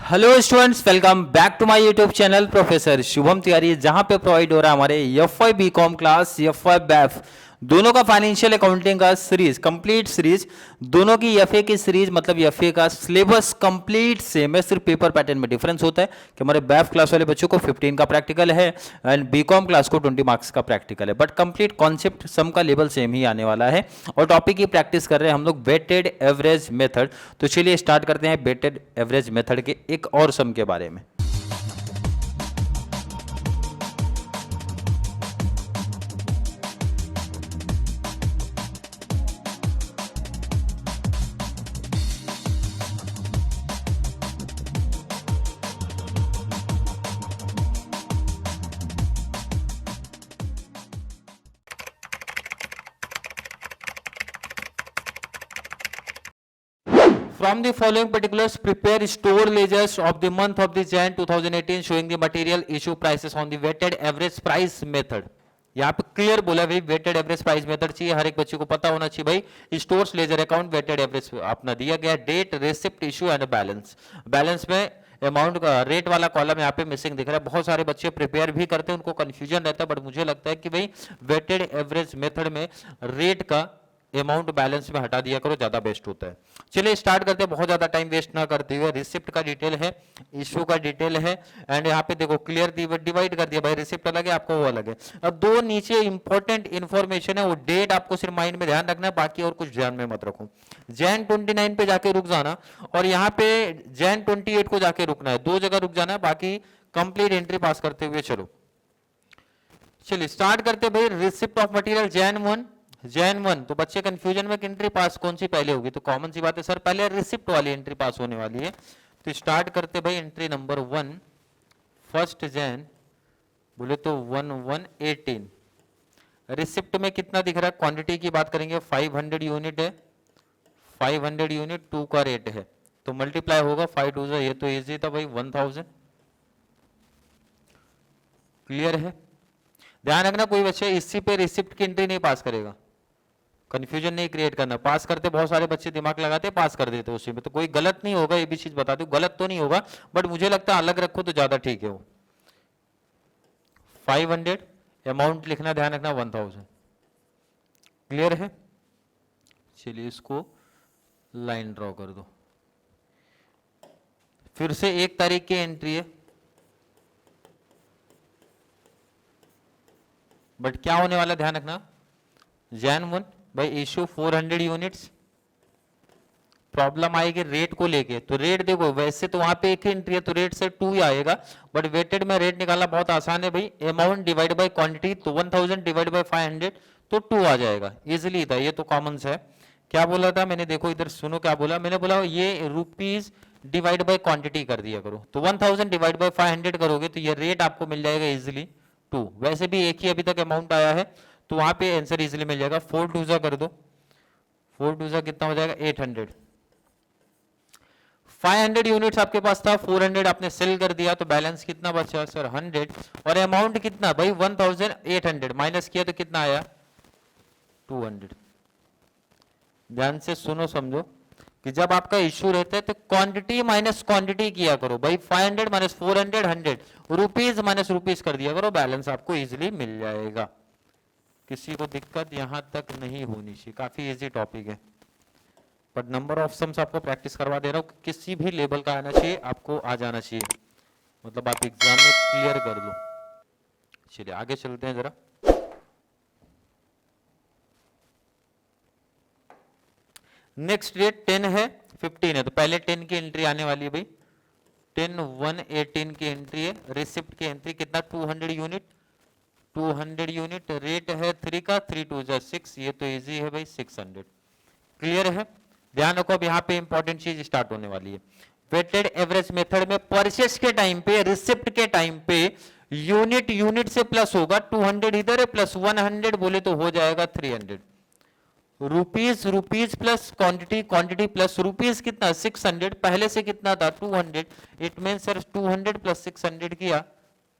Hello students, welcome back to my YouTube channel professor Shubham Tiwari, जहां पे provide हो रहा है हमारे F Y B Com class, F Y BAF दोनों का फाइनेंशियल अकाउंटिंग का सीरीज, कंप्लीट सीरीज। दोनों की एफए की सीरीज, मतलब एफए का सिलेबस कंप्लीट सेम है, सिर्फ पेपर पैटर्न में डिफरेंस होता है कि हमारे बैफ क्लास वाले बच्चों को 15 का प्रैक्टिकल है एंड बी कॉम क्लास को 20 मार्क्स का प्रैक्टिकल है, बट कंप्लीट कॉन्सेप्ट सम का लेवल सेम ही आने वाला है। और टॉपिक की प्रैक्टिस कर रहे हैं हम लोग वेटेड एवरेज मेथड। तो चलिए स्टार्ट करते हैं वेटेड एवरेज मेथड के एक और सम के बारे में। From the following particulars, prepare store ledgers of the month of the Jan 2018 showing the material issue prices on the weighted average price method। यहाँ पे क्लियर बोला भाई, वेटेड एवरेज प्राइस मेथड चाहिए, हर एक बच्चे को पता होना चाहिए भाई। Stores ledger account weighted average अपना दिया गया, date, receipt, issue and balance. Balance में अमाउंट का रेट वाला कॉलम यहाँ पे मिसिंग दिख रहा है। बहुत सारे बच्चे प्रिपेयर भी करते हैं, उनको कंफ्यूजन रहता है, बट मुझे लगता है कि भाई वेटेड एवरेज मेथड में रेट का अमाउंट बैलेंस में हटा दिया करो, ज्यादा बेस्ट होता है। चलिए स्टार्ट करते हैं, बहुत ज्यादा टाइम वेस्ट ना करते हुए। रिसिप्ट का डिटेल है, इशू का डिटेल है, एंड यहाँ पे देखो क्लियर डिवाइड कर दिया भाई, रिसिप्ट अलग है, आपको वो अलग है। अब दो नीचे इंपॉर्टेंट इंफॉर्मेशन है, वो डेट आपको सिर्फ माइंड में ध्यान रखना है, बाकी और कुछ ध्यान में मत रखो। जैन 29 पे जाके रुक जाना, और यहाँ पे जैन 28 को जाके रुकना है, दो जगह रुक जाना है, बाकी कंप्लीट एंट्री पास करते हुए चलो। चलिए स्टार्ट करते भाई। रिसिप्ट ऑफ मटेरियल जैन 1, तो बच्चे कंफ्यूजन में एंट्री पास कौन सी पहले होगी, तो कॉमन सी बात है सर, पहले रिसिप्ट वाली एंट्री पास होने वाली है। तो स्टार्ट करते भाई एंट्री नंबर 1, फर्स्ट जैन, बोले तो 1/1/18। रिसिप्ट में कितना दिख रहा है, क्वांटिटी की बात करेंगे 500 यूनिट है, 500 यूनिट 2 का रेट है, तो मल्टीप्लाई होगा 5 2 ये तो इजी था भाई 1000। क्लियर है। ध्यान रखना कोई बच्चे इसी पे रिसिप्ट की एंट्री नहीं पास करेगा, कंफ्यूजन नहीं क्रिएट करना। पास करते बहुत सारे बच्चे दिमाग लगाते पास कर देते उसी में, तो कोई गलत नहीं होगा, ये भी चीज बता दूं, गलत तो नहीं होगा, बट मुझे लगता है अलग रखो तो ज्यादा ठीक है। वो 500 अमाउंट लिखना, ध्यान रखना 1000। क्लियर है। चलिए इसको लाइन ड्रॉ कर दो। फिर से 1 तारीख की एंट्री है, बट क्या होने वाला ध्यान रखना, जैन 1 भाई इशू 400 यूनिट्स। प्रॉब्लम आएगी रेट को लेके, तो रेट देखो वैसे तो वहां पे एक ही एंट्री है तो रेट से 2 ही आएगा, बट वेटेड में रेट निकालना बहुत आसान है भाई। अमाउंट डिवाइड बाय क्वांटिटी, तो 1000 डिवाइड बाय 500 तो 2 आ जाएगा, इजिली था, ये तो कॉमन से है। क्या बोला था मैंने, देखो इधर सुनो क्या बोला मैंने, बोला ये रुपीज डिवाइड बाय क्वांटिटी कर दिया करो, तो 1000 डिवाइड बाय 500 करोगे तो ये रेट आपको मिल जाएगा इजिली 2। वैसे भी एक ही अभी तक अमाउंट आया है, तो वहां पे आंसर इजिली मिल जाएगा। 4 2 कर दो, 4 2 कितना हो जाएगा 800। 500 यूनिट्स आपके पास था, 400 आपने सेल कर दिया, तो बैलेंस कितना बचा सर 100, और अमाउंट कितना भाई 1800, माइनस किया तो कितना आया 200। ध्यान से सुनो समझो कि जब आपका इश्यू रहता है तो क्वांटिटी माइनस क्वांटिटी किया करो भाई, 500 माइनस 400 100, रुपीज माइनस रुपीज कर दिया करो, बैलेंस आपको इजिली मिल जाएगा। किसी को दिक्कत यहां तक नहीं होनी चाहिए, काफी इजी टॉपिक है, बट नंबर ऑफ सम्स आपको प्रैक्टिस करवा दे रहा हूं, किसी भी लेवल का आना चाहिए, आपको आ जाना चाहिए, मतलब आप एग्जाम में क्लियर कर दो। चलिए आगे चलते हैं जरा। नेक्स्ट डेट 10 है, 15 है, तो पहले 10 की एंट्री आने वाली है भाई, 10/1/18 की एंट्री है। रिसिप्ट की एंट्री कितना 200 यूनिट, 200 यूनिट, रेट है 3 का, 3 2 6, ये तो इजी है भाई 600। क्लियर है। ध्यान रखो अब यहाँ पे इंपॉर्टेंट चीज स्टार्ट होने वाली है। वेटेड एवरेज मेथड में परचेस के टाइम पे, रिसिप्ट के टाइम पे यूनिट यूनिट से प्लस होगा, 200 इधर है प्लस 100 बोले तो हो जाएगा 300। Rupees rupees plus quantity, quantity plus rupees कितना 600, पहले से कितना था 200, इट मीन सर 200 प्लस 600 किया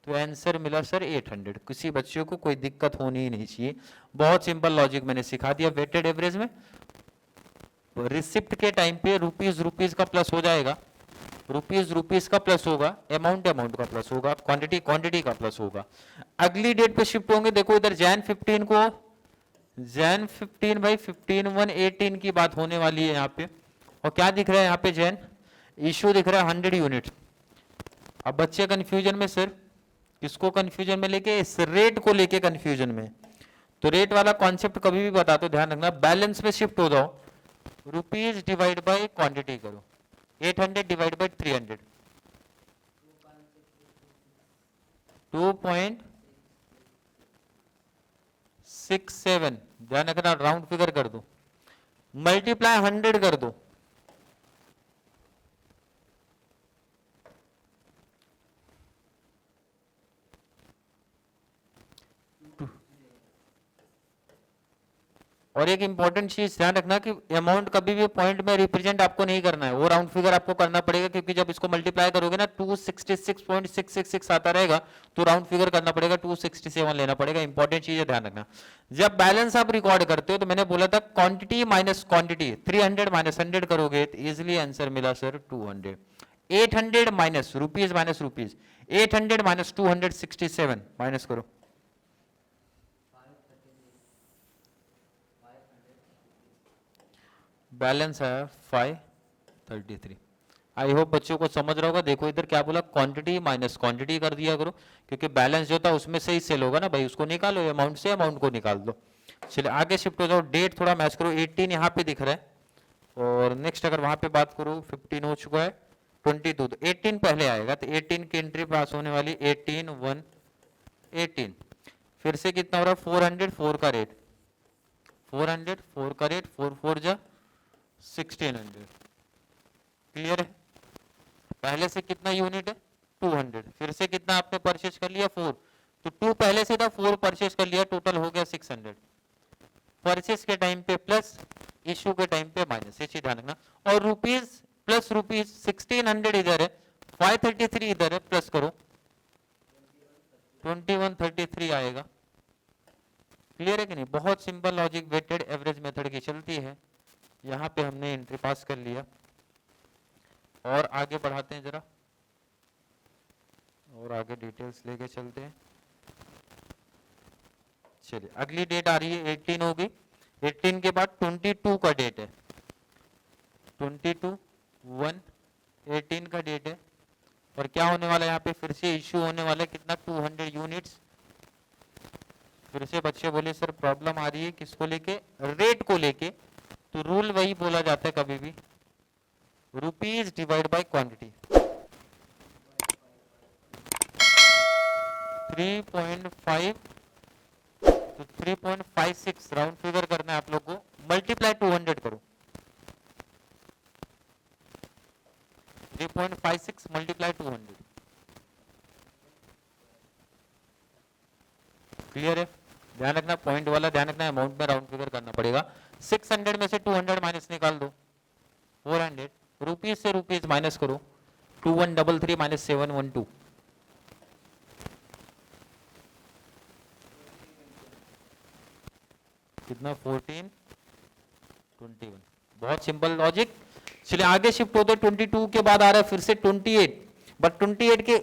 तो आंसर मिला सर 800। किसी बच्चों को कोई दिक्कत होनी ही नहीं चाहिए, बहुत सिंपल लॉजिक मैंने सिखा दिया। वेटेड एवरेज में रिसिप्ट के टाइम पे रुपीज रुपीज का प्लस हो जाएगा, रुपीज रुपीज का प्लस होगा, अमाउंट अमाउंट का प्लस होगा, क्वांटिटी क्वांटिटी का प्लस होगा। अगली डेट पे शिफ्ट होंगे, देखो इधर जैन 15 को, जैन 15 भाई 15/1/18 की बात होने वाली है यहाँ पे। और क्या दिख रहा है यहाँ पे जैन इशू दिख रहा है 100 यूनिट। अब बच्चे कंफ्यूजन में, सर किसको कंफ्यूजन में लेके, इस रेट को लेके कंफ्यूजन में। तो रेट वाला कॉन्सेप्ट कभी भी बता दो, ध्यान रखना, बैलेंस पे शिफ्ट हो जाओ, रुपीज डिवाइड बाय क्वांटिटी करो, 800 डिवाइड बाय 300, 2.67, ध्यान रखना राउंड फिगर कर दो, मल्टीप्लाई 100 कर दो, और एक इंपॉर्टेंट चीज ध्यान रखना कि अमाउंट कभी भी पॉइंट में रिप्रेजेंट आपको नहीं करना है, वो राउंड फिगर आपको करना पड़ेगा, क्योंकि जब इसको मल्टीप्लाई करोगे ना 266.666 आता रहेगा, तो राउंड फिगर करना पड़ेगा, 267 लेना पड़ेगा। इंपॉर्टेंट चीज है, ध्यान रखना। जब बैलेंस आप रिकॉर्ड करते हो तो मैंने बोला था क्वांटिटी माइनस क्वांटिटी, 300 माइनस 100 करोगे तो इजिली आंसर मिला sir 200। 800 minus rupees, 800 minus 267 minus करो, बैलेंस है 533। आई होप बच्चों को समझ रहा होगा। देखो इधर क्या बोला, क्वांटिटी माइनस क्वांटिटी कर दिया करो, क्योंकि बैलेंस जो था उसमें से ही सेल होगा ना भाई, उसको निकालो, अमाउंट से अमाउंट को निकाल दो। चलिए आगे शिफ्ट हो जाओ, डेट थोड़ा मैच करो, 18 यहाँ पे दिख रहा है, और नेक्स्ट अगर वहां पे बात करो 15 हो चुका है, 22 तो 18 पहले आएगा, तो 18 की एंट्री पास होने वाली 18 फिर से कितना हो रहा है 400, 4 का रेट 400, 4 का रेट 4 4 जा 1600, क्लियर है। पहले से कितना यूनिट है 200, फिर से कितना आपने परचेज कर लिया 4, तो 2 पहले से था 4 परचेज कर लिया, टोटल हो गया 600, परचेज के टाइम पे प्लस, इशू के टाइम पे माइनस, ये चीज ध्यान रखना। और रुपीज प्लस रुपीज 1600 इधर है, 533 इधर है, प्लस करो 2133 आएगा, क्लियर है कि नहीं। बहुत simple logic weighted average method की चलती है। यहाँ पे हमने एंट्री पास कर लिया, और आगे बढ़ाते हैं जरा, और आगे डिटेल्स लेके चलते हैं। चलिए अगली डेट आ रही है 18 होगी, 18 के बाद 22 का डेट है, 22/1/18 का डेट है, और क्या होने वाला है यहाँ पे फिर से इश्यू होने वाला है कितना 200 यूनिट्स। फिर से बच्चे बोले सर प्रॉब्लम आ रही है किसको लेके, रेट को लेके, तो रूल वही बोला जाता है कभी भी, रुपीज डिवाइड बाय क्वांटिटी, 3.5 तो 3.56 राउंड फिगर करना है आप लोग को, मल्टीप्लाई 200 करो, 3.56 मल्टीप्लाई 200, क्लियर है। ध्यान रखना पॉइंट वाला, ध्यान रखना अमाउंट में राउंड फिगर करना पड़ेगा। 600 में से 200 माइनस निकाल दो, 400, रुपीज से रुपीज माइनस करो, 2133 माइनस 712, कितना 1421, बहुत सिंपल लॉजिक। चलिए आगे शिफ्ट होते 22 के बाद आ रहा है फिर से 28, बट 28 के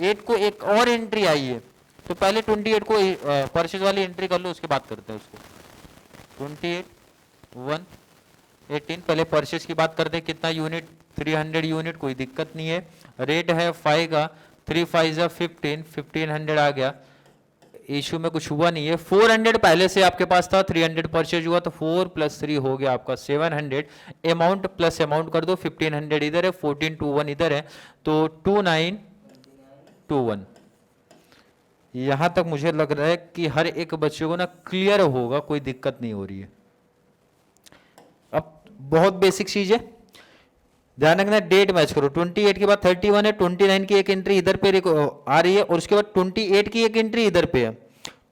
8 को एक और एंट्री आई है, तो पहले 28 को परचेज वाली एंट्री कर लो, उसके बाद करते हैं उसको। 28/1/18 पहले परचेज की बात करते हैं, कितना यूनिट 300 यूनिट, कोई दिक्कत नहीं है, रेट है 5 का, 3 5 जा 15, 1500 आ गया, इशू में कुछ हुआ नहीं है। 400 पहले से आपके पास था, 300 परचेज हुआ, तो 4 + 3 हो गया आपका 700, अमाउंट प्लस अमाउंट कर दो, 1500 इधर है, 1421 इधर है, तो 2921। यहां तक मुझे लग रहा है कि हर एक बच्चे को ना क्लियर होगा, कोई दिक्कत नहीं हो रही है। अब बहुत बेसिक चीज है, ध्यान रखना, डेट मैच करो, 28 के बाद 31 है, 29 की एक एंट्री इधर पे आ रही है, और उसके बाद 28 की एक एंट्री इधर पे है,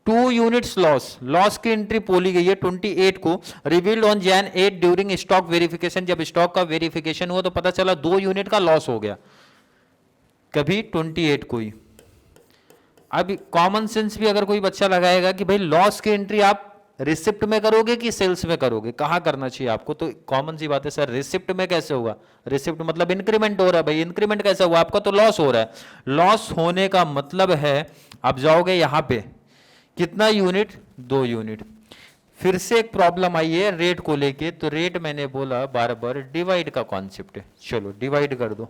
2 यूनिट्स लॉस की एंट्री बोली गई है 28 को, revealed on Jan 8 during stock verification, जब स्टॉक का वेरिफिकेशन हुआ तो पता चला 2 यूनिट का लॉस हो गया, कभी 28 को ही। अब कॉमन सेंस भी अगर कोई बच्चा लगाएगा कि भाई लॉस की एंट्री आप रिसिप्ट में करोगे कि सेल्स में करोगे, कहाँ करना चाहिए आपको? तो कॉमन सी बात है सर, रिसिप्ट में कैसे होगा? रिसिप्ट मतलब इंक्रीमेंट हो रहा है भाई, इंक्रीमेंट कैसे हुआ? आपका तो लॉस हो रहा है। लॉस होने का मतलब है आप जाओगे यहां पे, कितना यूनिट? 2 यूनिट। फिर से एक प्रॉब्लम आई है रेट को लेके, तो रेट मैंने बोला बार बार डिवाइड का कॉन्सेप्ट है। चलो डिवाइड कर दो,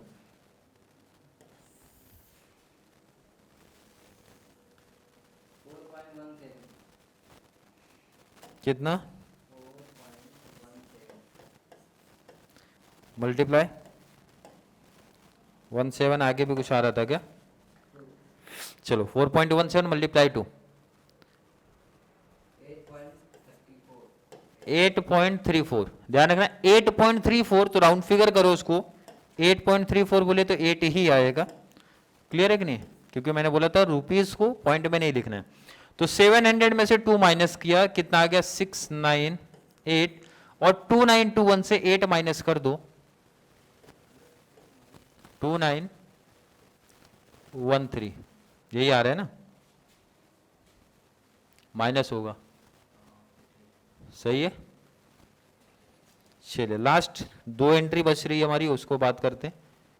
कितना? मल्टीप्लाई 17, आगे भी कुछ आ रहा था क्या? चलो 4.17 मल्टीप्लाई 2 8.34। ध्यान रखना 8.34, तो राउंड फिगर करो उसको। 8.34 बोले तो 8 ही आएगा। क्लियर है कि नहीं? क्योंकि मैंने बोला था रुपीस को पॉइंट में नहीं लिखना है। तो 700 में से 2 माइनस किया, कितना आ गया? 698। और 2921 से 8 माइनस कर दो, 2913। यही आ रहा है ना? माइनस होगा, सही है। चलिए लास्ट 2 एंट्री बच रही है हमारी, उसको बात करते हैं।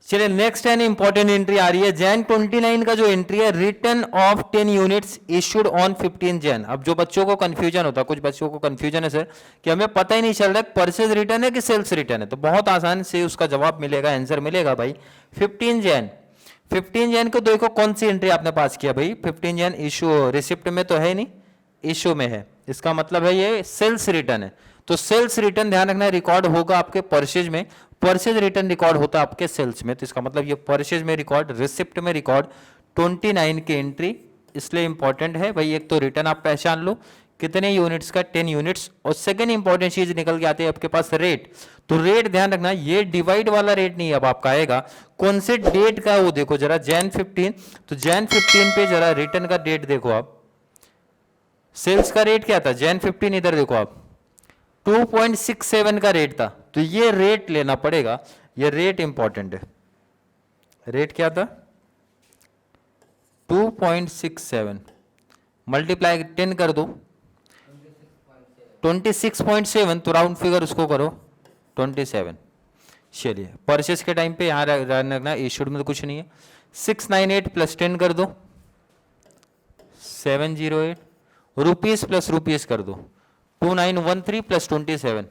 चलिए नेक्स्ट एन इंपॉर्टेंट एंट्री आ रही है जैन 29 का जो एंट्री है, return of 10 units issued on 15 Jain. अब जो बच्चों को कंफ्यूजन होता है, कुछ बच्चों को कंफ्यूजन है सर कि हमें पता ही नहीं चल रहा है परचेज रिटर्न है कि सेल्स रिटर्न है, तो बहुत आसान से उसका जवाब मिलेगा, आंसर मिलेगा भाई 15 जैन। 15 जैन को देखो कौन सी एंट्री आपने पास किया भाई, 15 जैन इश्यू रिसिप्ट में तो है नहीं, इश्यू में है, इसका मतलब है ये सेल्स रिटर्न है। तो सेल्स रिटर्न ध्यान रखना रिकॉर्ड होगा आपके परचेज में, परचेज रिटर्न रिकॉर्ड होता है आपके सेल्स में, तो इसका मतलब ये परचेज में रिकॉर्ड, रिसिप्ट में रिकॉर्ड 29 की एंट्री, इसलिए इंपॉर्टेंट है भाई। एक तो रिटर्न आप पहचान लो कितने यूनिट्स का, 10 यूनिट्स। और सेकंड इंपॉर्टेंट चीज निकल के आती है आपके पास रेट। तो रेट ध्यान रखना ये डिवाइड वाला रेट नहीं अब आपका आएगा, कौन से डेट का वो देखो जरा, जैन 15, तो जैन 15 पे जरा रिटर्न का डेट देखो आप। सेल्स का रेट क्या था जैन 15, इधर देखो आप 2.67 का रेट था, तो ये रेट लेना पड़ेगा, ये रेट इंपॉर्टेंट है। रेट क्या था? 2.67 मल्टीप्लाई 10 कर दो, 26.7, तो राउंड फिगर उसको करो 27। चलिए परचेस के टाइम पे यहां रखना, इशूड में तो कुछ नहीं है। 698 प्लस 10 कर दो 708, रुपीस प्लस रुपीस कर दो 2913 प्लस 27,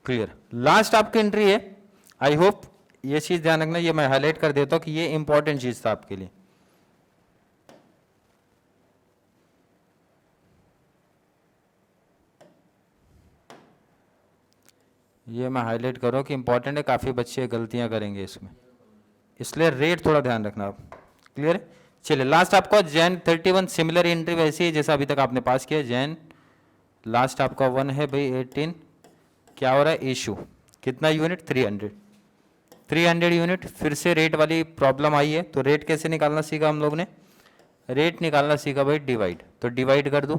क्लियर। लास्ट आपकी एंट्री है, आई होप ये चीज ध्यान रखना, ये मैं हाईलाइट कर देता हूं कि ये इंपॉर्टेंट चीज था आपके लिए। ये मैं हाईलाइट करो कि इंपॉर्टेंट है, काफी बच्चे गलतियां करेंगे इसमें, इसलिए रेट थोड़ा ध्यान रखना आप। क्लियर है? चलिए लास्ट आपका जैन 31, सिमिलर एंट्री वैसी है जैसा अभी तक आपने पास किया। जैन लास्ट आपका 1 है भाई 18, क्या हो रहा है? इशू कितना यूनिट? 300 यूनिट। फिर से रेट वाली प्रॉब्लम आई है, तो रेट कैसे निकालना सीखा हम लोग ने? रेट निकालना सीखा भाई डिवाइड, तो डिवाइड कर दो,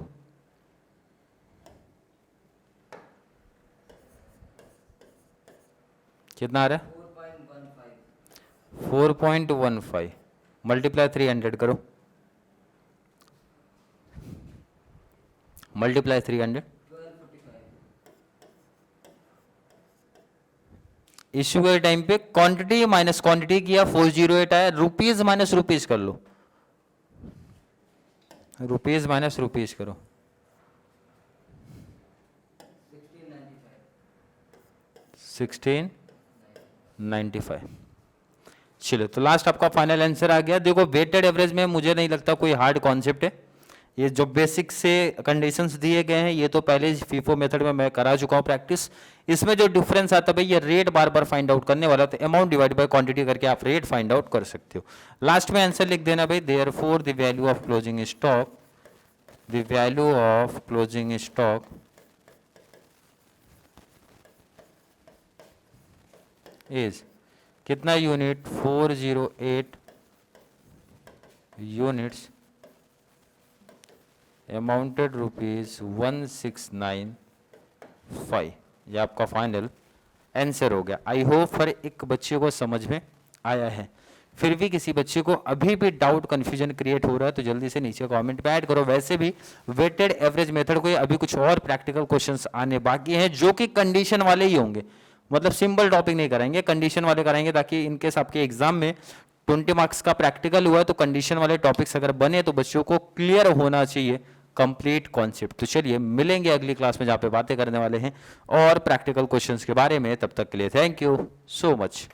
कितना आ रहा है? 4.15 मल्टीप्लाई 300 करो, मल्टीप्लाई 300, इश्यू के टाइम पे क्वांटिटी माइनस क्वांटिटी किया 408 आया, रुपीज माइनस रुपीज कर लो, रुपीज माइनस रुपीज करो 1695। चलो तो लास्ट आपका फाइनल आंसर आ गया। देखो वेटेड एवरेज में मुझे नहीं लगता कोई हार्ड कॉन्सेप्ट है, ये जो बेसिक से कंडीशंस दिए गए हैं ये तो पहले फीफो मेथड में मैं करा चुका हूँ प्रैक्टिस। इसमें जो डिफरेंस आता है भाई ये रेट बार बार फाइंड आउट करने वाला, तो अमाउंट डिवाइड बाय क्वांटिटी करके आप रेट फाइंड आउट कर सकते हो। लास्ट में आंसर लिख देना भाई, therefore the value of closing stock, the value of closing stock is कितना यूनिट? 408 units, amounted rupees 1695। ये आपका फाइनल आंसर हो गया। आई होप हर एक बच्चे को समझ में आया है। फिर भी किसी बच्चे को अभी भी डाउट कंफ्यूजन क्रिएट हो रहा है तो जल्दी से नीचे कमेंट पे ऐड करो। वैसे भी वेटेड एवरेज मेथड को अभी कुछ और प्रैक्टिकल क्वेश्चंस आने बाकी हैं जो कि कंडीशन वाले ही होंगे, मतलब सिंपल टॉपिक नहीं कराएंगे, कंडीशन वाले कराएंगे, ताकि इनकेस आपके एग्जाम में 20 मार्क्स का प्रैक्टिकल हुआ है तो कंडीशन वाले टॉपिक्स अगर बने तो बच्चों को क्लियर होना चाहिए कंप्लीट कॉन्सेप्ट। तो चलिए मिलेंगे अगली क्लास में जहां पे बातें करने वाले हैं और प्रैक्टिकल क्वेश्चंस के बारे में। तब तक के लिए थैंक यू सो मच।